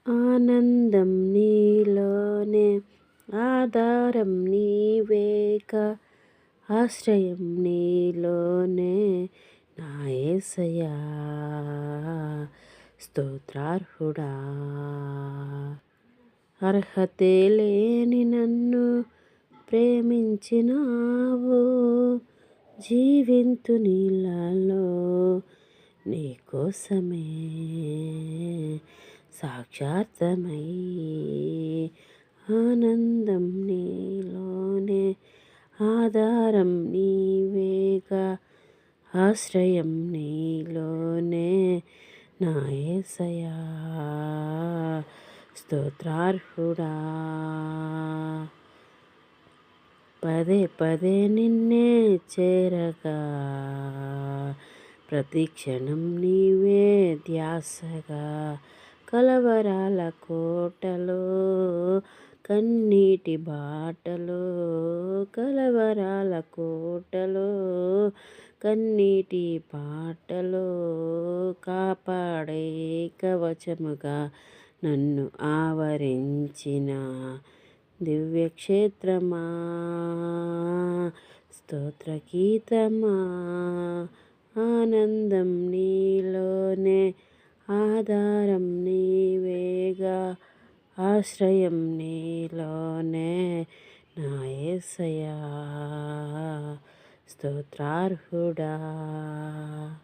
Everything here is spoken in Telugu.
ఆనందం నీలోనే ఆధారం నీవేక ఆశ్రయం నీలోనే నా యేసయ్యా స్తోత్రార్హుడా. అర్హతే లేని నన్ను ప్రేమించినావు, జీవింతు నీళ్ళలో నీకోసమే సాక్షార్థమై. ఆనందం నీలోనే ఆధారం నీవేగా ఆశ్రయం నీలోనే నా యేసయ్యా స్తోత్రార్హుడా. పదే పదే నిన్నే చేరగా ప్రతిక్షణం నీవే ధ్యాసగా కలవరాల కోటలో కన్నీటి బాటలో కలవరాల కోటలో కన్నీటి బాటలో కాపాడే కవచముగా నన్ను ఆవరించిన దివ్యక్షేత్రమా స్తోత్రగీతమా. ఆనందం నీలోనే ఆధారం నీవేగా ఆశ్రయం నీలోనే నా యేసయ్యా స్తోత్రార్హుడా.